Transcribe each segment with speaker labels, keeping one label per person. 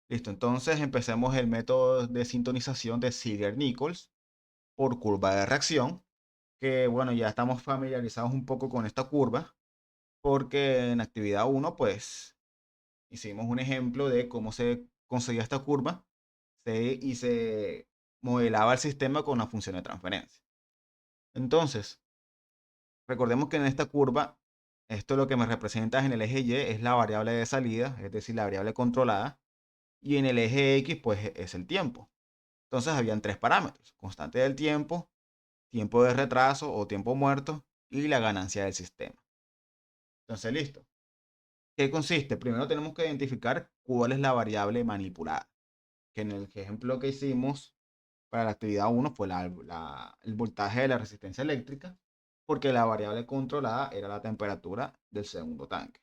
Speaker 1: Listo, entonces empecemos el método de sintonización de Ziegler-Nichols por curva de reacción, que bueno, ya estamos familiarizados un poco con esta curva, porque en actividad uno pues hicimos un ejemplo de cómo se conseguía esta curva y se modelaba el sistema con la función de transferencia. Entonces, recordemos que en esta curva, esto lo que me representa en el eje Y es la variable de salida, es decir, la variable controlada, y en el eje X pues es el tiempo. Entonces habían tres parámetros: constante del tiempo, tiempo de retraso o tiempo muerto y la ganancia del sistema. Entonces, listo. ¿Qué consiste? Primero tenemos que identificar cuál es la variable manipulada, que en el ejemplo que hicimos para la actividad uno fue el voltaje de la resistencia eléctrica, porque la variable controlada era la temperatura del segundo tanque.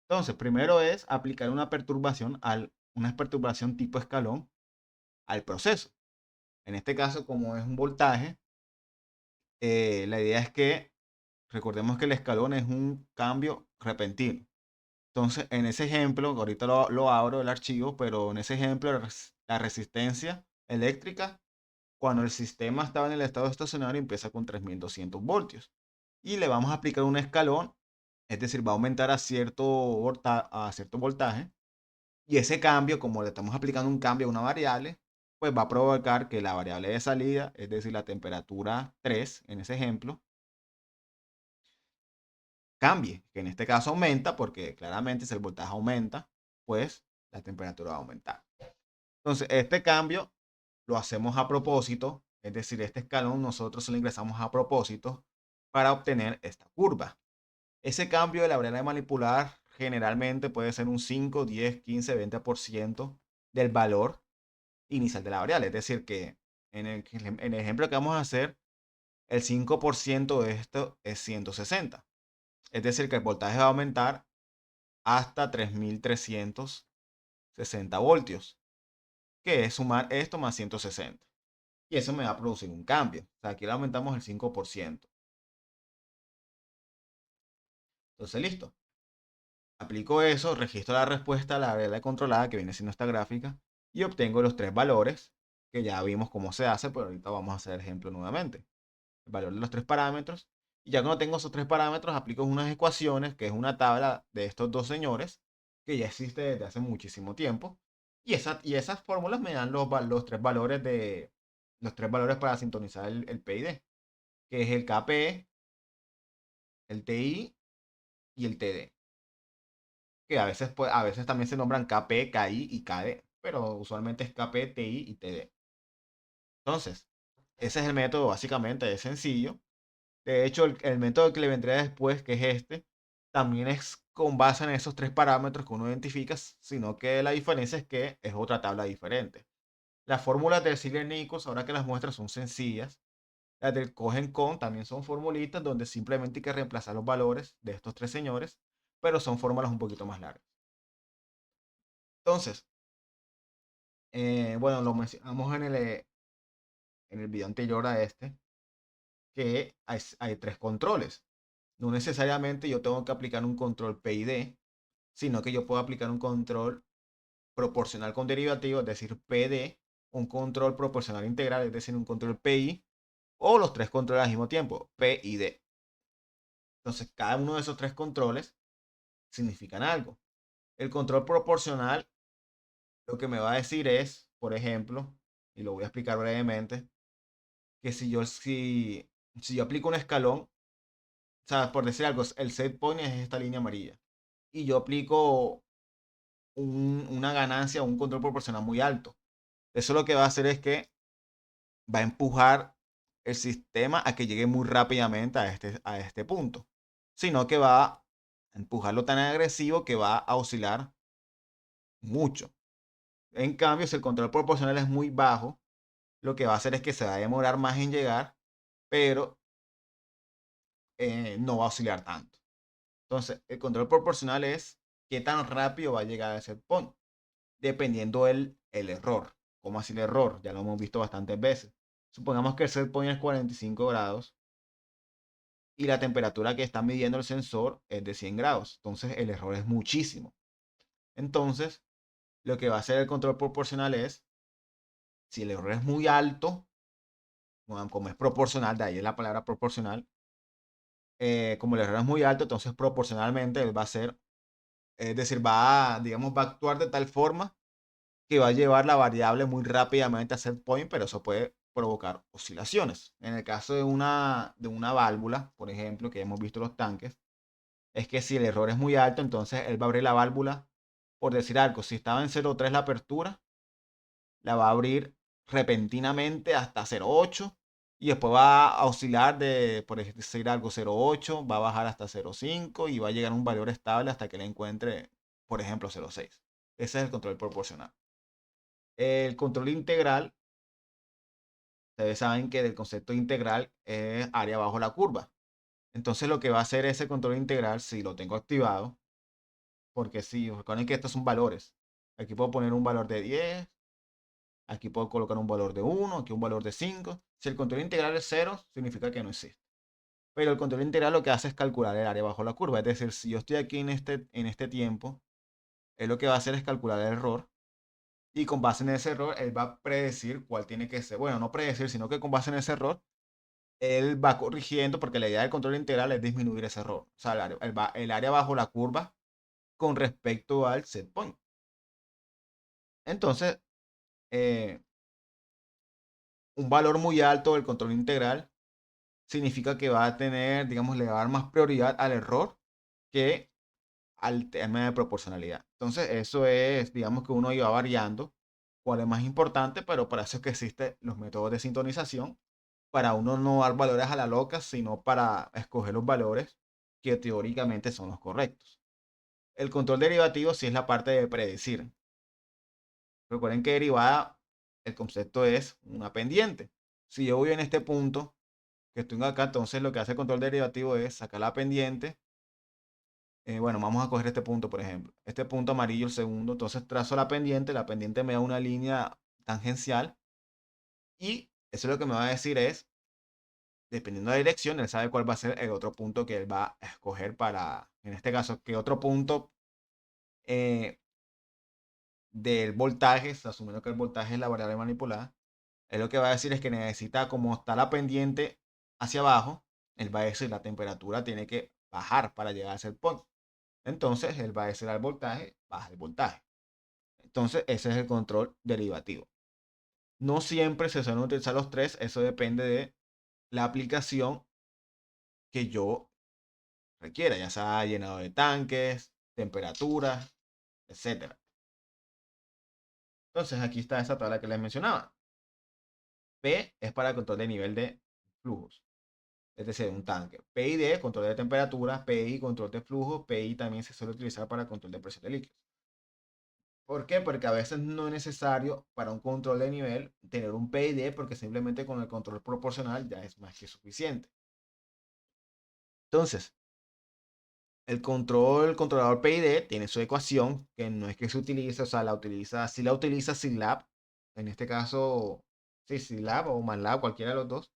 Speaker 1: Entonces, primero es aplicar una perturbación tipo escalón al proceso. En este caso, como es un voltaje, la idea es que recordemos que el escalón es un cambio repentino. Entonces, en ese ejemplo, ahorita lo abro el archivo, pero en ese ejemplo, la resistencia eléctrica, cuando el sistema estaba en el estado estacionario, empieza con 3200 voltios. Y le vamos a aplicar un escalón, es decir, va a aumentar a cierto voltaje. Y ese cambio, como le estamos aplicando un cambio a una variable, pues va a provocar que la variable de salida, es decir, la temperatura 3 en ese ejemplo, cambie, que en este caso aumenta, porque claramente si el voltaje aumenta, pues la temperatura va a aumentar. Entonces, este cambio lo hacemos a propósito, es decir, este escalón nosotros lo ingresamos a propósito para obtener esta curva. Ese cambio de la variable de manipular generalmente puede ser un 5, 10, 15, 20% del valor inicial de la variable. Es decir, que en el ejemplo que vamos a hacer, el 5% de esto es 160. Es decir, que el voltaje va a aumentar hasta 3360 voltios, que es sumar esto más 160. Y eso me va a producir un cambio. O sea, aquí le aumentamos el 5%. Entonces, listo. Aplico eso, registro la respuesta a la variable controlada que viene siendo esta gráfica y obtengo los tres valores que ya vimos cómo se hace, pero ahorita vamos a hacer el ejemplo nuevamente. El valor de los tres parámetros. Y ya cuando tengo esos tres parámetros, aplico unas ecuaciones, que es una tabla de estos dos señores, que ya existe desde hace muchísimo tiempo. Y esas fórmulas me dan los tres valores para sintonizar el PID, que es el KP, el TI y el TD. Que a veces, pues, a veces también se nombran KP, KI y KD, pero usualmente es KP, TI y TD. Entonces, ese es el método, básicamente, es sencillo. De hecho, el método que le vendría después, que es este, también es con base en esos tres parámetros que uno identifica, sino que la diferencia es que es otra tabla diferente. Las fórmulas de Ziegler-Nichols, ahora que las muestras, son sencillas. Las del Cohen-Con también son formulitas donde simplemente hay que reemplazar los valores de estos tres señores, pero son fórmulas un poquito más largas. Entonces, bueno, lo mencionamos en el video anterior a este, que hay tres controles. No necesariamente yo tengo que aplicar un control PID, sino que yo puedo aplicar un control proporcional con derivativo, es decir, PD, un control proporcional integral, es decir, un control PI, o los tres controles al mismo tiempo, P y D. Entonces, cada uno de esos tres controles significan algo. El control proporcional lo que me va a decir es, por ejemplo, y lo voy a explicar brevemente, que si yo aplico un escalón, o sea, por decir algo, el set point es esta línea amarilla, y yo aplico una ganancia, un control proporcional muy alto. Eso lo que va a hacer es que va a empujar el sistema a que llegue muy rápidamente a este punto, sino que va a empujarlo tan agresivo que va a oscilar mucho. En cambio, si el control proporcional es muy bajo, lo que va a hacer es que se va a demorar más en llegar, pero no va a oscilar tanto. Entonces, el control proporcional es qué tan rápido va a llegar a ese point, dependiendo el error. ¿Cómo así el error? Ya lo hemos visto bastantes veces. Supongamos que el set point es 45 grados y la temperatura que está midiendo el sensor es de 100 grados. Entonces, el error es muchísimo. Entonces, Lo que va a hacer el control proporcional es, si el error es muy alto, bueno, como es proporcional, de ahí es la palabra proporcional, como el error es muy alto, entonces proporcionalmente él va a ser, es decir, digamos, va a actuar de tal forma que va a llevar la variable muy rápidamente a set point, pero eso puede provocar oscilaciones. En el caso de una válvula, por ejemplo, que hemos visto los tanques, es que si el error es muy alto, entonces él va a abrir la válvula, por decir algo, si estaba en 0,3 la apertura, la va a abrir repentinamente hasta 0,8 y después va a oscilar de, por decir algo, 0,8, va a bajar hasta 0,5 y va a llegar a un valor estable hasta que le encuentre, por ejemplo, 0,6. Ese es el control proporcional. El control integral, ustedes saben que del concepto integral es área bajo la curva. Entonces lo que va a hacer ese control integral, si lo tengo activado, porque si recuerden que estos son valores. Aquí puedo poner un valor de 10, aquí puedo colocar un valor de 1, aquí un valor de 5. Si el control integral es 0, significa que no existe. Pero el control integral lo que hace es calcular el área bajo la curva. Es decir, si yo estoy aquí en este tiempo, él lo que va a hacer es calcular el error. Y con base en ese error, él va a predecir cuál tiene que ser. Bueno, no predecir, sino que con base en ese error, él va corrigiendo, porque la idea del control integral es disminuir ese error. O sea, el área bajo la curva con respecto al set point. Entonces, eh, un valor muy alto del control integral significa que va a tener, digamos, le va a dar más prioridad al error que al tema de proporcionalidad. Entonces, eso es, digamos, que uno iba variando cuál es más importante, pero para eso es que existen los métodos de sintonización, para uno no dar valores a la loca, sino para escoger los valores que teóricamente son los correctos. El control derivativo sí es la parte de predecir. Recuerden que derivada, el concepto es una pendiente. Si yo voy en este punto que tengo acá, entonces lo que hace el control derivativo es sacar la pendiente. Bueno, vamos a coger este punto, por ejemplo. Este punto amarillo, el segundo. Entonces trazo la pendiente me da una línea tangencial. Y eso lo que me va a decir es, dependiendo de la dirección, él sabe cuál va a ser el otro punto que él va a escoger para, en este caso, que otro punto eh, del voltaje, asumiendo que el voltaje es la variable manipulada, él lo que va a decir es que necesita, como está la pendiente hacia abajo, él va a decir la temperatura tiene que bajar para llegar a ese point. Entonces, él va a decir al voltaje, baja el voltaje. Entonces, ese es el control derivativo. No siempre se suelen utilizar los tres, eso depende de la aplicación que yo requiera, ya sea llenado de tanques, temperaturas, etcétera. Entonces, aquí está esa tabla que les mencionaba. P es para el control de nivel de flujos, es decir, un tanque. PID, control de temperatura, PI, control de flujo, PI también se suele utilizar para control de presión de líquidos. ¿Por qué? Porque a veces no es necesario para un control de nivel tener un PID, porque simplemente con el control proporcional ya es más que suficiente. Entonces, el controlador PID tiene su ecuación, que no es que se utilice, o sea, si la utiliza SYNLAB, en este caso, sí, SYNLAB o MATLAB, cualquiera de los dos.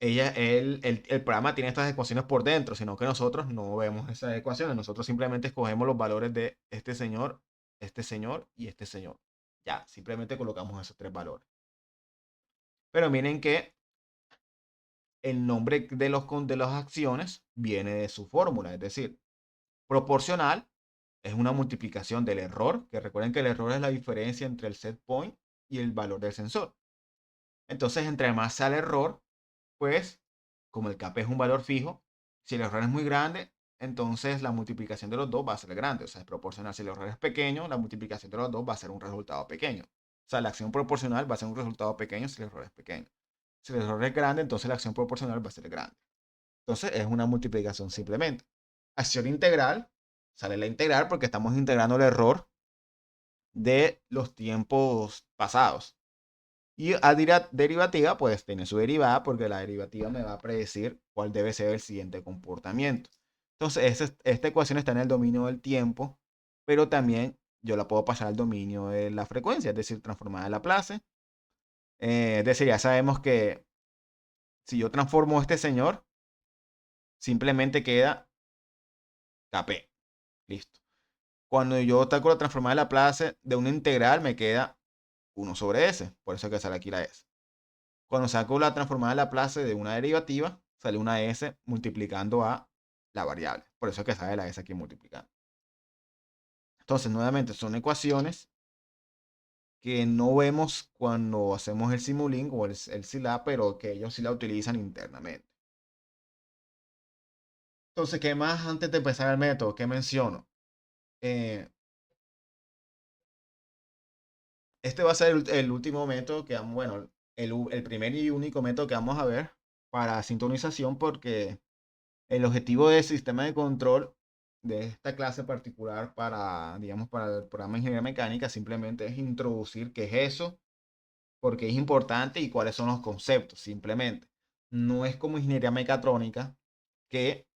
Speaker 1: El programa tiene estas ecuaciones por dentro, sino que nosotros no vemos esas ecuaciones. Nosotros simplemente escogemos los valores de este señor y este señor. Ya, simplemente colocamos esos tres valores. Pero miren que el nombre de las acciones viene de su fórmula, es decir, proporcional es una multiplicación del error, que recuerden que el error es la diferencia entre el set point y el valor del sensor. Entonces, entre más sea el error, pues, como el CAP es un valor fijo, si el error es muy grande, entonces la multiplicación de los dos va a ser grande. O sea, es proporcional. Si el error es pequeño, la multiplicación de los dos va a ser un resultado pequeño. O sea, la acción proporcional va a ser un resultado pequeño si el error es pequeño. Si el error es grande, entonces la acción proporcional va a ser grande. Entonces, es una multiplicación simplemente. Acción integral, sale la integral porque estamos integrando el error de los tiempos pasados. Y a derivativa, pues tiene su derivada porque la derivativa me va a predecir cuál debe ser el siguiente comportamiento. Entonces, esta ecuación está en el dominio del tiempo, pero también yo la puedo pasar al dominio de la frecuencia, es decir, transformada en Laplace. Es decir, ya sabemos que si yo transformo a este señor, simplemente queda Kp. Listo. Cuando yo saco la transformada de Laplace de una integral, me queda 1 sobre s. Por eso es que sale aquí la s. Cuando saco la transformada de Laplace de una derivativa, sale una s multiplicando a la variable. Por eso es que sale la s aquí multiplicando. Entonces, nuevamente, son ecuaciones que no vemos cuando hacemos el Simulink o el Scilab, pero que ellos sí la utilizan internamente. Entonces, ¿qué más antes de empezar el método? ¿Qué menciono? Eh, este va a ser el último método que, bueno, el primer y único método que vamos a ver para sintonización, porque el objetivo del sistema de control de esta clase particular para, digamos, para el programa de ingeniería mecánica simplemente es introducir qué es eso, por qué es importante y cuáles son los conceptos, simplemente. No es como ingeniería mecatrónica, que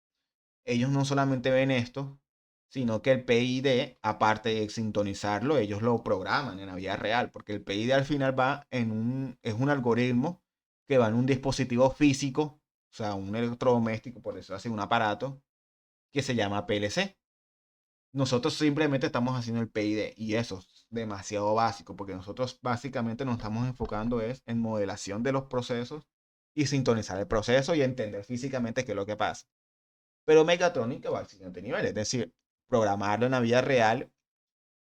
Speaker 1: ellos no solamente ven esto, sino que el PID, aparte de sintonizarlo, ellos lo programan en la vida real, porque el PID al final es un algoritmo que va en un dispositivo físico, o sea, un electrodoméstico, por eso así, un aparato, que se llama PLC. Nosotros simplemente estamos haciendo el PID y eso es demasiado básico, porque nosotros básicamente nos estamos enfocando es en modelación de los procesos y sintonizar el proceso y entender físicamente qué es lo que pasa. Pero mecatrónica va al siguiente nivel, es decir, programarlo en la vida real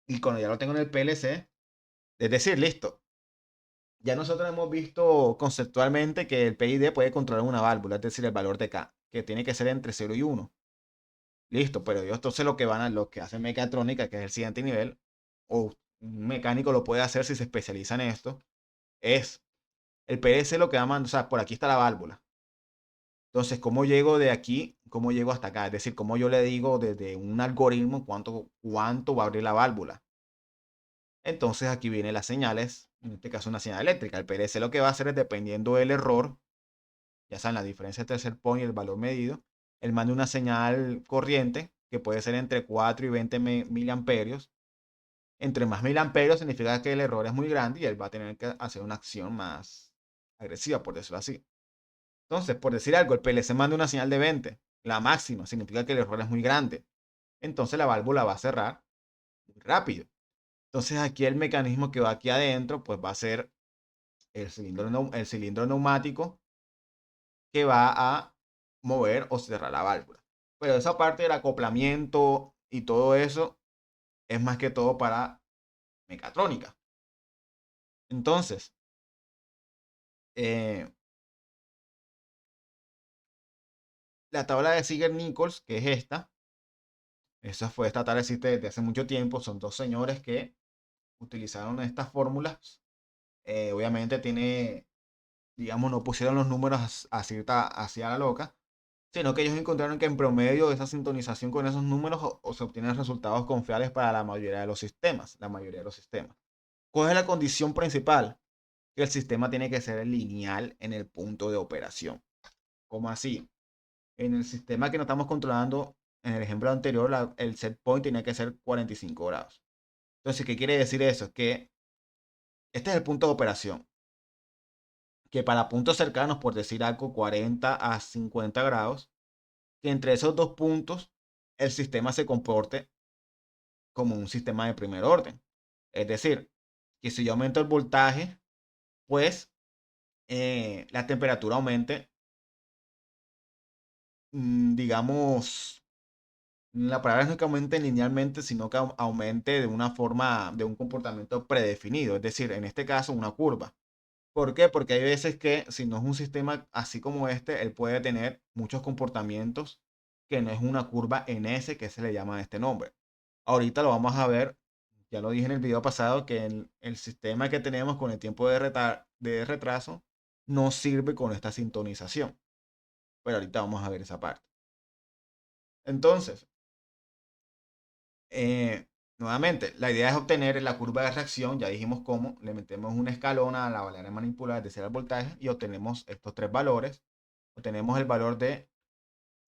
Speaker 1: y cuando ya lo tengo en el PLC, es decir, listo. Ya nosotros hemos visto conceptualmente que el PID puede controlar una válvula, es decir, el valor de K, que tiene que ser entre 0 y 1. Listo, pero ellos entonces lo que van a, lo que hacen mecatrónica, que es el siguiente nivel, o un mecánico lo puede hacer si se especializa en esto, es el PLC lo que va a mandar, o sea, por aquí está la válvula. Entonces, ¿cómo llego de aquí? ¿Cómo llego hasta acá? Es decir, ¿cómo yo le digo desde un algoritmo cuánto va a abrir la válvula? Entonces, aquí vienen las señales, en este caso una señal eléctrica. El PLC lo que va a hacer es, dependiendo del error, ya saben, la diferencia entre el set point y el valor medido, él manda una señal corriente que puede ser entre 4 y 20 miliamperios. Entre más miliamperios significa que el error es muy grande y él va a tener que hacer una acción más agresiva, por decirlo así. Entonces, por decir algo, el PLC manda una señal de 20, la máxima, significa que el error es muy grande. Entonces la válvula va a cerrar muy rápido. Entonces aquí el mecanismo que va aquí adentro, pues va a ser el cilindro neumático que va a mover o cerrar la válvula. Pero esa parte del acoplamiento y todo eso es más que todo para mecatrónica. Entonces, eh, la tabla de Ziegler-Nichols, que es esta tabla existe desde hace mucho tiempo, son dos señores que utilizaron estas fórmulas. Obviamente tiene, digamos, no pusieron los números así hacia la loca, sino que ellos encontraron que en promedio de esa sintonización con esos números o se obtienen resultados confiables para la mayoría de los sistemas, la mayoría de los sistemas. ¿Cuál es la condición principal? Que el sistema tiene que ser lineal en el punto de operación. ¿Cómo así? En el sistema que nos estamos controlando, en el ejemplo anterior, el set point tiene que ser 45 grados. Entonces, ¿qué quiere decir eso? Que este es el punto de operación. Que para puntos cercanos, por decir algo, 40 a 50 grados, que entre esos dos puntos el sistema se comporte como un sistema de primer orden. Es decir, que si yo aumento el voltaje, pues la temperatura aumente, digamos, la palabra no es que aumente linealmente, sino que aumente de una forma, de un comportamiento predefinido, es decir, en este caso una curva. ¿Por qué? Porque hay veces que si no es un sistema así como este, él puede tener muchos comportamientos que no es una curva en S que se le llama este nombre. Ahorita lo vamos a ver, ya lo dije en el video pasado, que el sistema que tenemos con el tiempo de retraso no sirve con esta sintonización. Pero ahorita vamos a ver esa parte. Entonces, nuevamente, la idea es obtener la curva de reacción, ya dijimos cómo, le metemos un escalón a la variable manipular de el voltaje y obtenemos estos tres valores. Obtenemos el valor de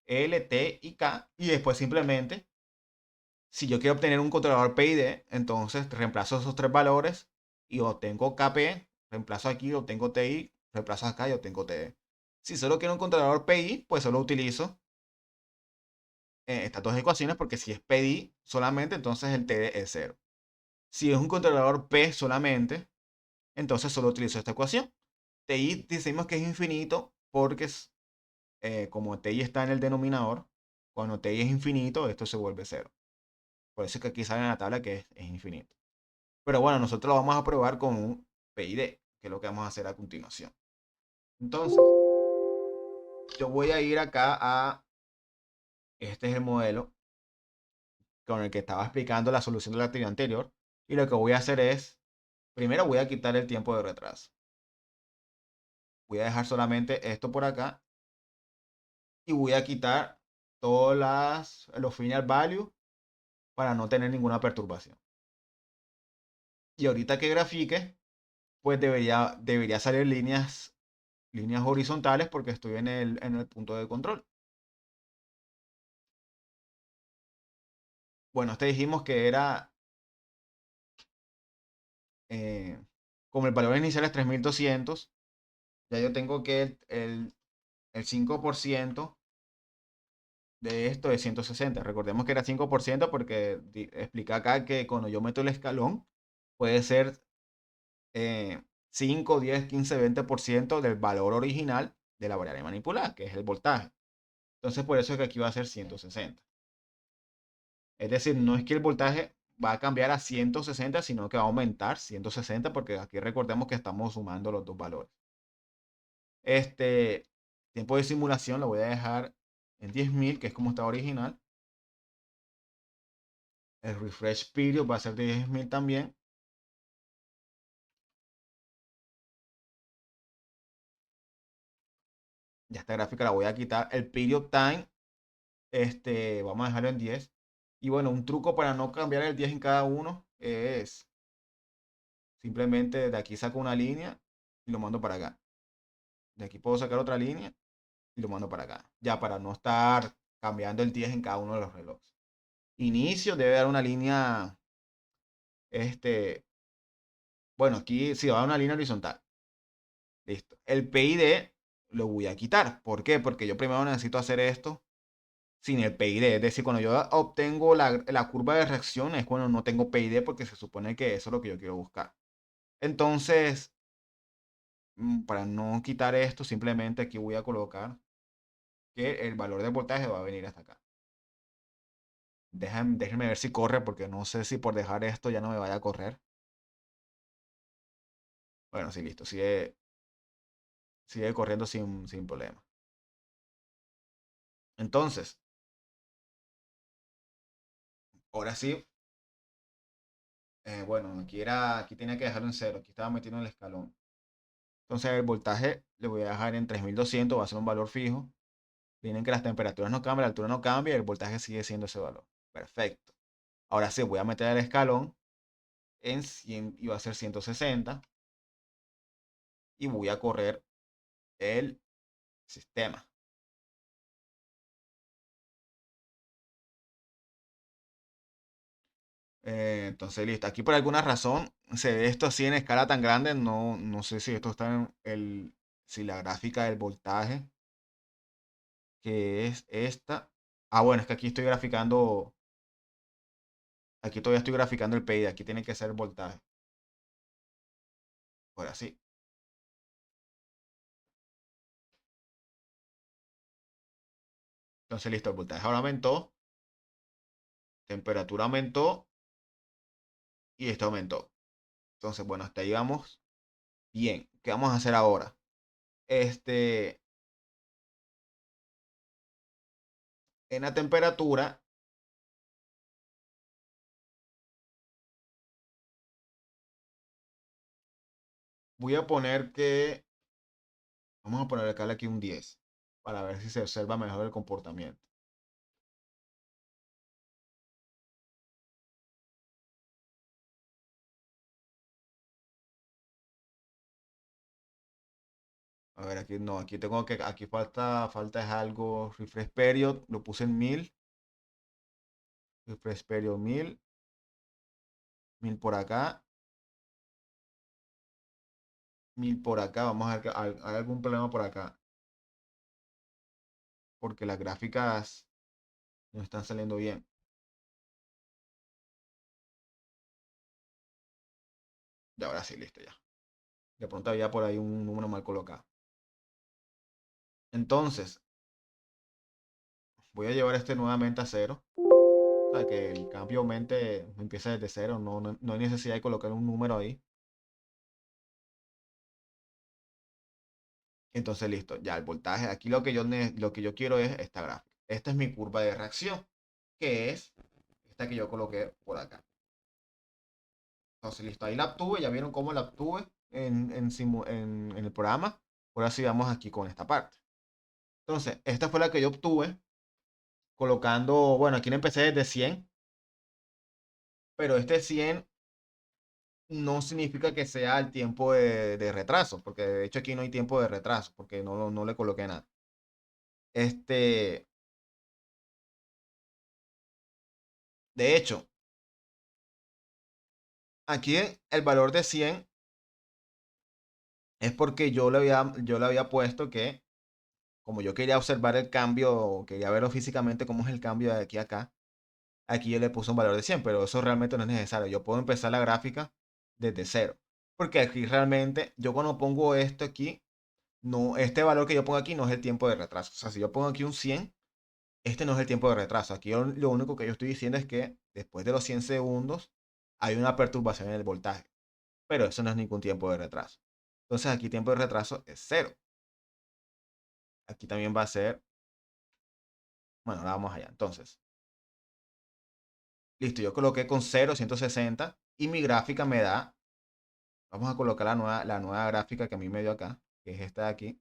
Speaker 1: L, T y K y después simplemente, si yo quiero obtener un controlador PID, entonces reemplazo esos tres valores y obtengo KP, reemplazo aquí, obtengo TI, reemplazo acá y obtengo TD. Si solo quiero un controlador PI, pues solo utilizo estas dos ecuaciones, porque si es PDI solamente, entonces el TD es cero. Si es un controlador P solamente, entonces solo utilizo esta ecuación. TI decimos que es infinito porque como TI está en el denominador, cuando TI es infinito, esto se vuelve cero. Por eso es que aquí sale en la tabla que es infinito. Pero bueno, nosotros lo vamos a probar con un PID, que es lo que vamos a hacer a continuación. Entonces, yo voy a ir acá a, este es el modelo con el que estaba explicando la solución de la actividad anterior. Y lo que voy a hacer es, primero voy a quitar el tiempo de retraso. Voy a dejar solamente esto por acá. Y voy a quitar todos los final value para no tener ninguna perturbación. Y ahorita que grafique, pues debería salir líneas horizontales porque estoy en el punto de control. Bueno, este dijimos que era, eh, como el valor inicial es 3200, ya yo tengo que el 5% de esto es 160. Recordemos que era 5% porque explica acá que cuando yo meto el escalón puede ser 5, 10, 15, 20% del valor original de la variable manipulada, que es el voltaje. Entonces, por eso es que aquí va a ser 160. Es decir, no es que el voltaje va a cambiar a 160, sino que va a aumentar 160, porque aquí recordemos que estamos sumando los dos valores. Este tiempo de simulación lo voy a dejar en 10.000, que es como está original. El refresh period va a ser de 10.000 también. Ya esta gráfica la voy a quitar. El period time, vamos a dejarlo en 10. Y bueno, un truco para no cambiar el 10 en cada uno es simplemente de aquí saco una línea y lo mando para acá. De aquí puedo sacar otra línea y lo mando para acá. Ya para no estar cambiando el 10 en cada uno de los relojes. Inicio debe dar una línea, bueno, aquí sí va a dar una línea horizontal. Listo. El PID lo voy a quitar. ¿Por qué? Porque yo primero necesito hacer esto sin el PID. Es decir, cuando yo obtengo la curva de reacción es cuando no tengo PID porque se supone que eso es lo que yo quiero buscar. Entonces, para no quitar esto, simplemente aquí voy a colocar que el valor de voltaje va a venir hasta acá. Déjenme ver si corre porque no sé si por dejar esto ya no me vaya a correr. Bueno, sí, listo. Sigue corriendo sin problema. Entonces, ahora sí. Bueno, aquí tenía que dejarlo en cero. Aquí estaba metiendo el escalón. Entonces, el voltaje le voy a dejar en 3200. Va a ser un valor fijo. Tienen que las temperaturas no cambian, la altura no cambia y el voltaje sigue siendo ese valor. Perfecto. Ahora sí, voy a meter el escalón en 100 y va a ser 160. Y voy a correr el sistema. Entonces, listo. Aquí por alguna razón se ve esto así en escala tan grande. No sé si esto está si la gráfica del voltaje, que es esta. Ah, bueno, es que aquí todavía estoy graficando el PID. Aquí tiene que ser el voltaje. Ahora sí. Entonces, listo. El voltaje ahora aumentó. Temperatura aumentó. Y esto aumentó. Entonces, bueno, hasta ahí vamos bien. ¿Qué vamos a hacer ahora? Este, en la temperatura, voy a poner que, vamos a poner acá aquí un 10 para ver si se observa mejor el comportamiento. A ver, aquí no, aquí falta es algo, refresh period, lo puse en 1000, refresh period 1000 por acá, 1000 por acá, vamos a ver que hay algún problema por acá, porque las gráficas no están saliendo bien. Y ahora sí, listo ya. De pronto había por ahí un número mal colocado. Entonces, voy a llevar este nuevamente a cero. O sea, que el cambio aumente, empieza desde cero. No hay necesidad de colocar un número ahí. Entonces, listo. Ya el voltaje. Aquí lo que yo quiero es esta gráfica. Esta es mi curva de reacción, que es esta que yo coloqué por acá. Entonces, listo. Ahí la obtuve. Ya vieron cómo la obtuve en el programa. Ahora sí vamos aquí con esta parte. Entonces, esta fue la que yo obtuve colocando, bueno, aquí no empecé desde 100, pero este 100 no significa que sea el tiempo de retraso, porque de hecho aquí no hay tiempo de retraso, porque no le coloqué nada. Este, de hecho, aquí el valor de 100 es porque yo le había puesto que, como yo quería observar el cambio, quería verlo físicamente cómo es el cambio de aquí a acá, aquí yo le puse un valor de 100, pero eso realmente no es necesario. Yo puedo empezar la gráfica desde cero, porque aquí realmente, yo cuando pongo esto aquí, no, este valor que yo pongo aquí no es el tiempo de retraso. O sea, si yo pongo aquí un 100, este no es el tiempo de retraso. Aquí lo único que yo estoy diciendo es que después de los 100 segundos hay una perturbación en el voltaje. Pero eso no es ningún tiempo de retraso. Entonces aquí tiempo de retraso es cero. Aquí también va a ser, bueno, ahora vamos allá. Entonces, listo, yo coloqué con 0, 160 y mi gráfica me da, vamos a colocar la nueva gráfica que a mí me dio acá, que es esta de aquí.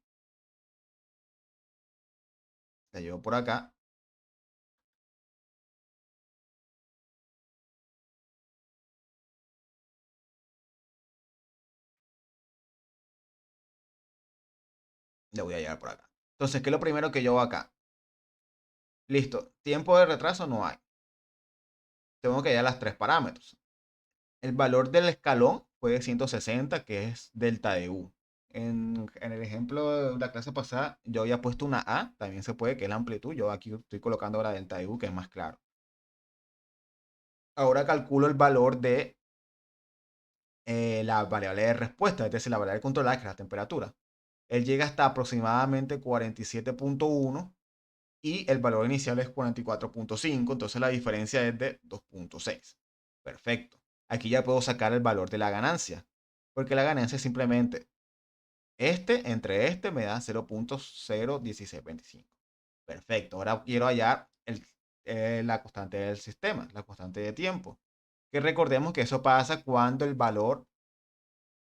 Speaker 1: La llevo por acá. Le voy a llevar por acá. Entonces, ¿qué es lo primero que yo hago acá? Listo, tiempo de retraso no hay. Tengo que hallar las tres parámetros. El valor del escalón fue de 160, que es delta de U. En el ejemplo de la clase pasada, yo había puesto una A, también se puede, que es la amplitud. Yo aquí estoy colocando la delta de U, que es más claro. Ahora calculo el valor de la variable de respuesta, es decir, la variable controlada, que es la temperatura. Él llega hasta aproximadamente 47.1 y el valor inicial es 44.5, entonces la diferencia es de 2.6. Perfecto. Aquí ya puedo sacar el valor de la ganancia, porque la ganancia es simplemente entre este me da 0.01625. Perfecto. Ahora quiero hallar la constante del sistema, la constante de tiempo. Que recordemos que eso pasa cuando el valor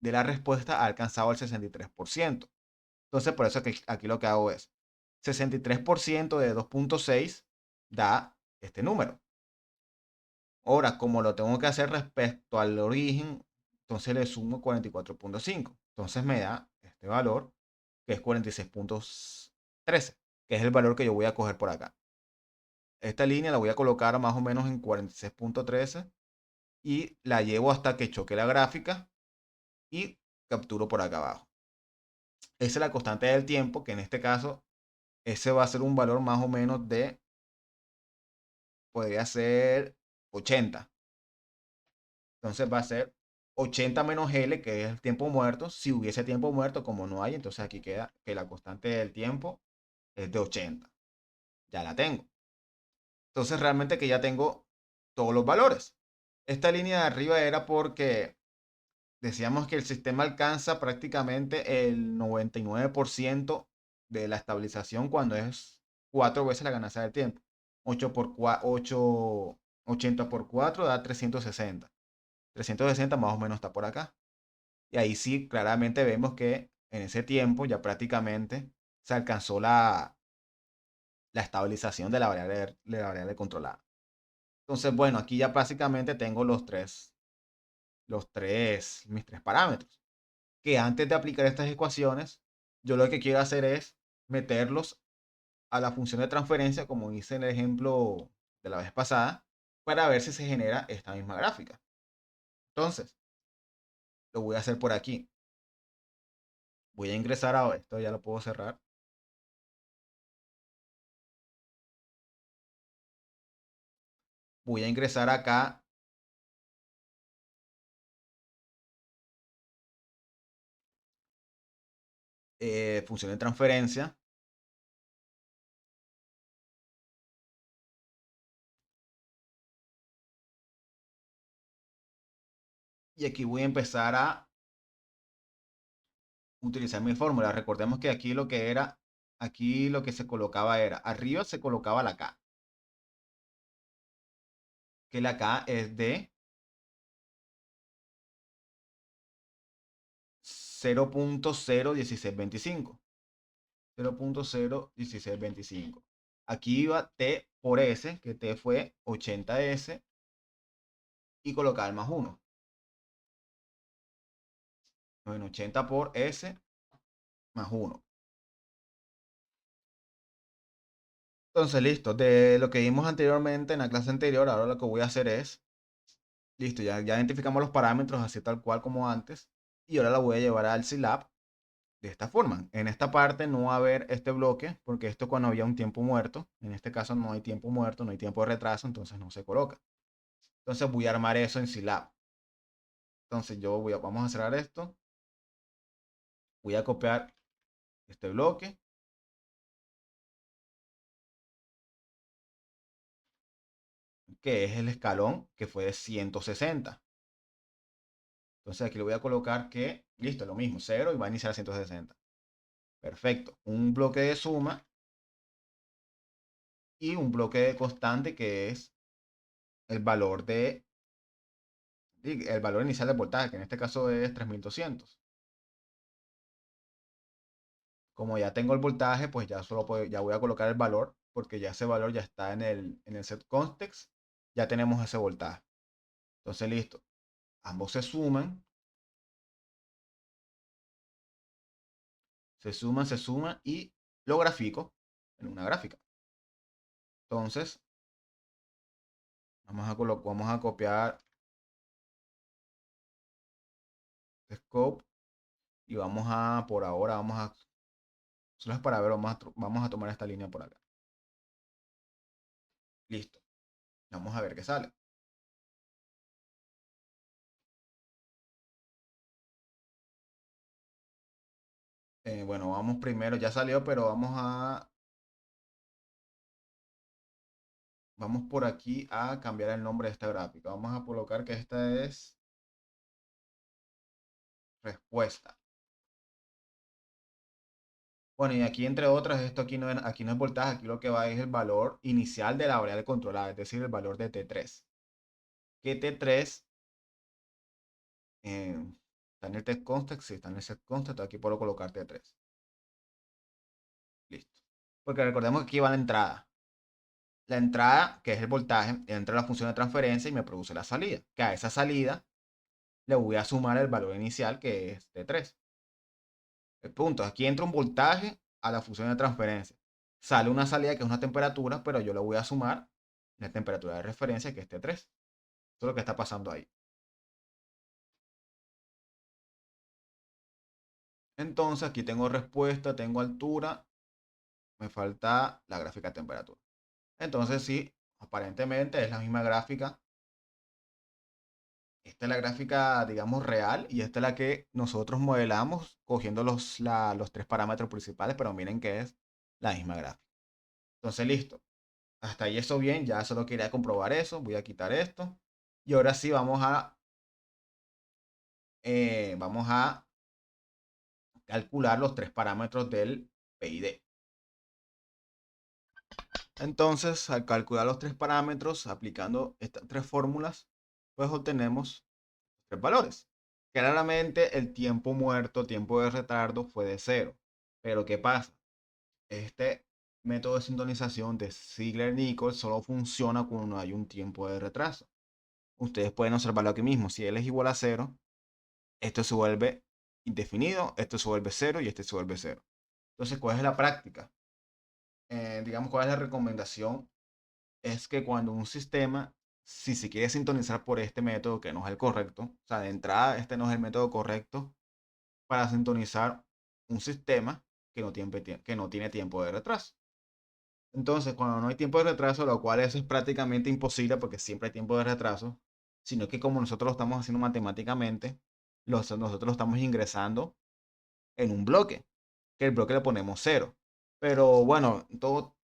Speaker 1: de la respuesta ha alcanzado el 63%. Entonces, por eso aquí lo que hago es 63% de 2.6 da este número. Ahora, como lo tengo que hacer respecto al origen, entonces le sumo 44.5. Entonces me da este valor, que es 46.13, que es el valor que yo voy a coger por acá. Esta línea la voy a colocar más o menos en 46.13 y la llevo hasta que choque la gráfica y capturo por acá abajo. Esa es la constante del tiempo, que en este caso ese va a ser un valor más o menos de, podría ser 80. Entonces va a ser 80 menos L, que es el tiempo muerto. Si hubiese tiempo muerto, como no hay, entonces aquí queda que la constante del tiempo es de 80. Ya la tengo. Entonces realmente que ya tengo todos los valores. Esta línea de arriba era porque decíamos que el sistema alcanza prácticamente el 99% de la estabilización cuando es 4 veces la ganancia del tiempo. 80 por 4 da 360. 360 más o menos está por acá. Y ahí sí, claramente vemos que en ese tiempo ya prácticamente se alcanzó la estabilización de la variable controlada. Entonces, bueno, aquí ya básicamente tengo mis tres parámetros. Que antes de aplicar estas ecuaciones, yo lo que quiero hacer es meterlos a la función de transferencia, como hice en el ejemplo de la vez pasada, para ver si se genera esta misma gráfica. Entonces, lo voy a hacer por aquí. Voy a ingresar a esto, ya lo puedo cerrar. voy a ingresar acá función de transferencia. Y aquí voy a empezar a utilizar mi fórmula. Recordemos que aquí lo que se colocaba era, arriba se colocaba la K, que la K es de 0.01625. 0.01625. Aquí iba T por S, que T fue 80S, y colocar el más 1. Bueno, 80 por S más 1. Entonces, listo. De lo que vimos anteriormente en la clase anterior, ahora lo que voy a hacer es, listo, ya identificamos los parámetros así tal cual como antes, y ahora la voy a llevar al Scilab de esta forma. En esta parte no va a haber este bloque, porque esto cuando había un tiempo muerto, en este caso no hay tiempo muerto, no hay tiempo de retraso, entonces no se coloca. Entonces voy a armar eso en Scilab. Entonces vamos a cerrar esto, voy a copiar este bloque, que es el escalón que fue de 160. Entonces aquí le voy a colocar que, listo, lo mismo, 0 y va a iniciar a 160. Perfecto. Un bloque de suma y un bloque de constante que es el valor el valor inicial del voltaje, que en este caso es 3200. Como ya tengo el voltaje, pues ya voy a colocar el valor, porque ya ese valor ya está en el set context, ya tenemos ese voltaje. Entonces, listo. Ambos se suman y lo grafico en una gráfica. Entonces, vamos a copiar scope y por ahora, solo es para ver, vamos a tomar esta línea por acá. Listo. Vamos a ver qué sale. Bueno, vamos primero, ya salió, pero vamos por aquí a cambiar el nombre de esta gráfica. Vamos a colocar que esta es respuesta. Bueno, y aquí entre otras, esto aquí no es voltaje, aquí lo que va es el valor inicial de la variable controlada, es decir, el valor de T3. Que T3 está en el test context, sí, está en el set context, aquí puedo colocar T3. Listo. Porque recordemos que aquí va la entrada. La entrada, que es el voltaje, entra la función de transferencia y me produce la salida. Que a esa salida le voy a sumar el valor inicial, que es T3. El punto, aquí entra un voltaje a la función de transferencia. Sale una salida que es una temperatura, pero yo le voy a sumar la temperatura de referencia, que es T3. Eso es lo que está pasando ahí. Entonces aquí tengo respuesta, tengo altura, me falta la gráfica de temperatura. Entonces sí, aparentemente es la misma gráfica. Esta es la gráfica, digamos, real, y esta es la que nosotros modelamos cogiendo los tres parámetros principales, pero miren que es la misma gráfica. Entonces, listo. Hasta ahí eso bien, ya solo quería comprobar eso. Voy a quitar esto. Y ahora sí vamos a calcular los tres parámetros del PID. Entonces, al calcular los tres parámetros, aplicando estas tres fórmulas, pues obtenemos tres valores. Claramente el tiempo muerto, tiempo de retardo fue de 0. Pero ¿qué pasa? Este método de sintonización de Ziegler-Nichols solo funciona cuando hay un tiempo de retraso. Ustedes pueden observarlo aquí mismo. Si L es igual a 0, esto se vuelve indefinido, esto se vuelve 0 y este se vuelve 0. Entonces, ¿cuál es la práctica? Digamos, ¿cuál es la recomendación? Es que cuando un sistema, si se quiere sintonizar por este método que no es el correcto, o sea, de entrada este no es el método correcto para sintonizar un sistema que no tiene tiempo de retraso. Entonces, cuando no hay tiempo de retraso, lo cual eso es prácticamente imposible porque siempre hay tiempo de retraso, sino que como nosotros lo estamos haciendo matemáticamente, nosotros lo estamos ingresando en un bloque, que el bloque le ponemos cero. Pero bueno, en todo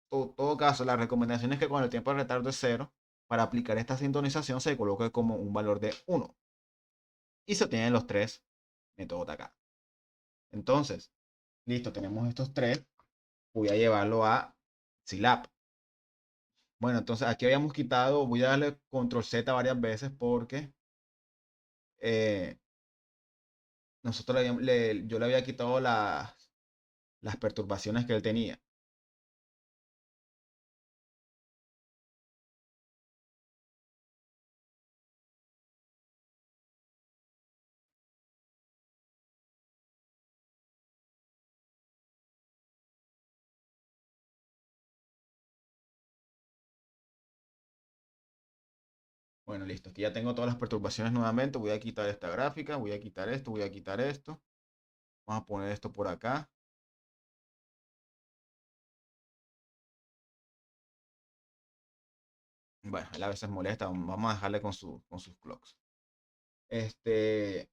Speaker 1: caso, la recomendación es que con el tiempo de retardo es cero, para aplicar esta sintonización se coloque como un valor de 1 y se obtienen los tres métodos de acá. Entonces, listo, tenemos estos tres. Voy a llevarlo a Silab. Bueno, entonces aquí habíamos quitado, voy a darle control Z varias veces porque eh, yo le había quitado las perturbaciones que él tenía. Bueno, listo. Aquí ya tengo todas las perturbaciones nuevamente. Voy a quitar esta gráfica, voy a quitar esto, voy a quitar esto. Vamos a poner esto por acá. Bueno, él a veces molesta. Vamos a dejarle con sus clocks. Este,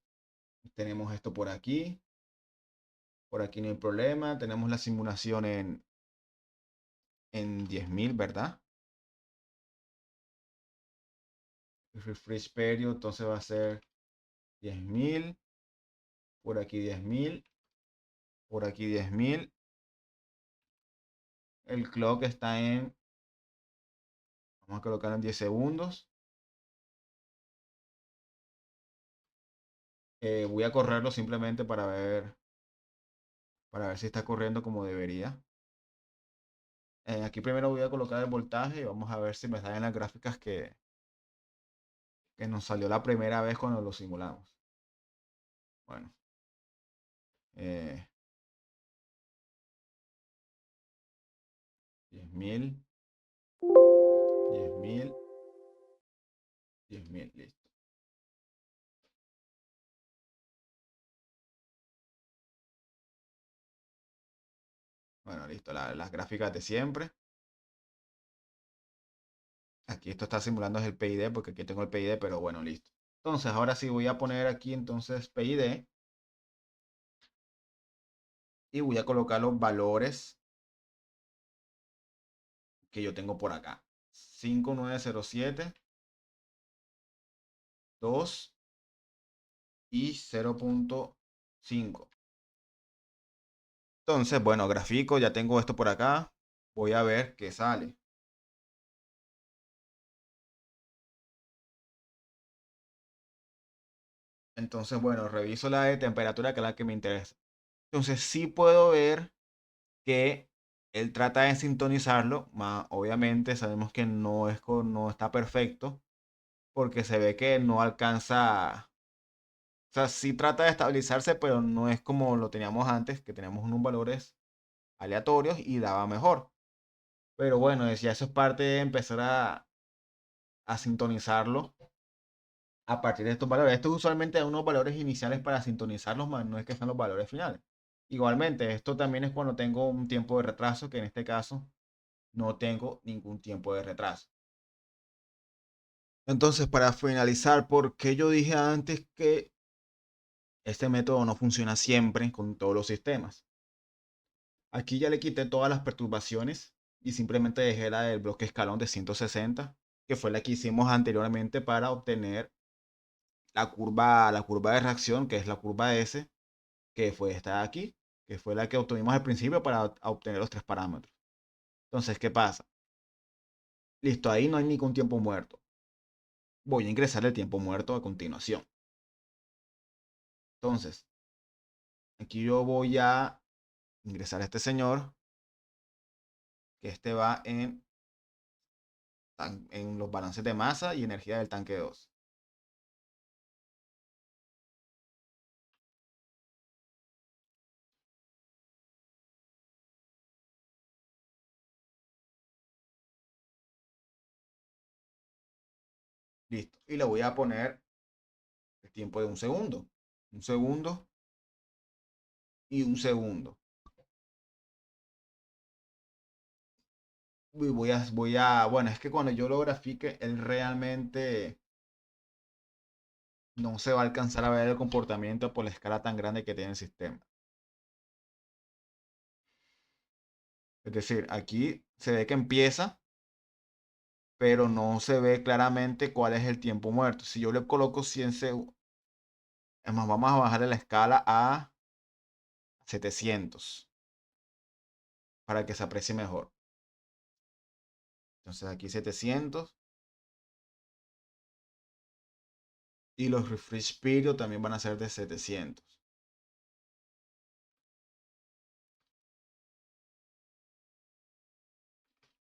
Speaker 1: tenemos esto por aquí. Por aquí no hay problema. Tenemos la simulación en 10.000, ¿verdad? Refresh period, entonces va a ser 10.000. Por aquí 10.000. Por aquí 10.000. El clock está en... Vamos a colocar en 10 segundos. Voy a correrlo simplemente para ver si está corriendo como debería. Aquí primero voy a colocar el voltaje y vamos a ver si me salen las gráficas que nos salió la primera vez cuando lo simulamos. Bueno, eh, 10.000, 10.000, 10.000, listo. Bueno, listo, las gráficas de siempre. Aquí esto está simulando es el PID porque aquí tengo el PID, pero bueno, listo. Entonces, ahora sí voy a poner aquí entonces PID y voy a colocar los valores que yo tengo por acá. 5907, 2 y 0.5. Entonces, bueno, gráfico, ya tengo esto por acá. Voy a ver qué sale. Entonces, bueno, reviso la de temperatura, que es la que me interesa. Entonces, sí puedo ver que él trata de sintonizarlo, obviamente sabemos que no está perfecto, porque se ve que no alcanza, o sea, sí trata de estabilizarse, pero no es como lo teníamos antes, que teníamos unos valores aleatorios y daba mejor. Pero bueno, decía, eso es parte de empezar a sintonizarlo a partir de estos valores. Estos usualmente dan unos valores iniciales para sintonizarlos, más no es que sean los valores finales. Igualmente, esto también es cuando tengo un tiempo de retraso, que en este caso no tengo ningún tiempo de retraso. Entonces, para finalizar, ¿por qué yo dije antes que este método no funciona siempre con todos los sistemas? Aquí ya le quité todas las perturbaciones y simplemente dejé la del bloque escalón de 160, que fue la que hicimos anteriormente para obtener la curva de reacción, que es la curva S, que fue esta de aquí, que fue la que obtuvimos al principio para obtener los tres parámetros. Entonces, ¿qué pasa? Listo, ahí no hay ningún tiempo muerto. Voy a ingresar el tiempo muerto a continuación. Entonces, aquí yo voy a ingresar a este señor, que este va en los balances de masa y energía del tanque 2. Listo. Y le voy a poner el tiempo de un segundo y un segundo. bueno, es que cuando yo lo grafique, él realmente no se va a alcanzar a ver el comportamiento por la escala tan grande que tiene el sistema. Es decir, aquí se ve que empieza, pero no se ve claramente cuál es el tiempo muerto. Si yo le coloco 100 segundos, es más, vamos a bajarle la escala a 700 para que se aprecie mejor. Entonces aquí 700 y los refresh period también van a ser de 700.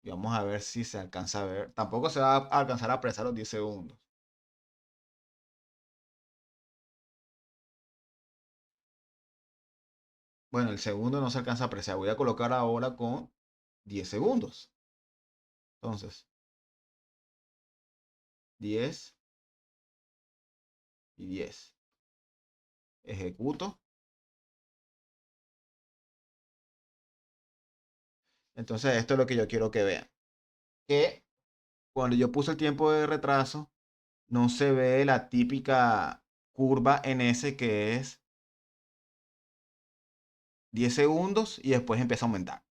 Speaker 1: Y vamos a ver si se alcanza a ver. Tampoco se va a alcanzar a apreciar los 10 segundos. Bueno, el segundo no se alcanza a apreciar. Voy a colocar ahora con 10 segundos. Entonces, 10 y 10. Ejecuto. Entonces, esto es lo que yo quiero que vean. Que cuando yo puse el tiempo de retraso, no se ve la típica curva en S que es 10 segundos y después empieza a aumentar.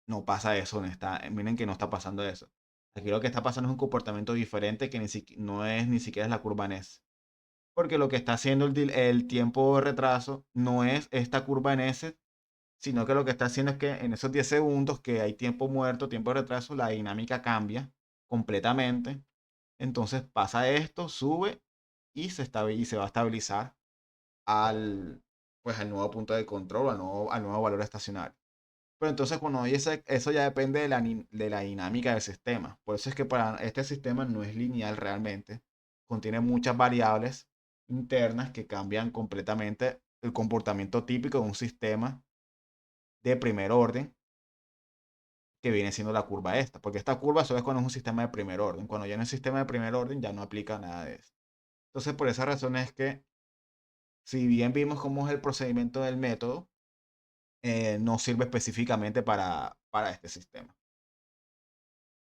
Speaker 1: No pasa eso, miren que no está pasando eso. Aquí lo que está pasando es un comportamiento diferente que no es ni siquiera es la curva en S. Porque lo que está haciendo el tiempo de retraso no es esta curva en S, sino que lo que está haciendo es que en esos 10 segundos que hay tiempo muerto, tiempo de retraso, la dinámica cambia completamente. Entonces pasa esto, sube y se va a estabilizar al, pues, al nuevo punto de control, al nuevo valor estacionario. Pero entonces, cuando eso ya depende de la dinámica del sistema. Por eso es que para este sistema no es lineal realmente. Contiene muchas variables internas que cambian completamente el comportamiento típico de un sistema de primer orden que viene siendo la curva esta. Porque esta curva solo es cuando es un sistema de primer orden. Cuando ya no es sistema de primer orden, ya no aplica nada de eso. Entonces, por esa razón es que, si bien vimos cómo es el procedimiento del método, no sirve específicamente para este sistema.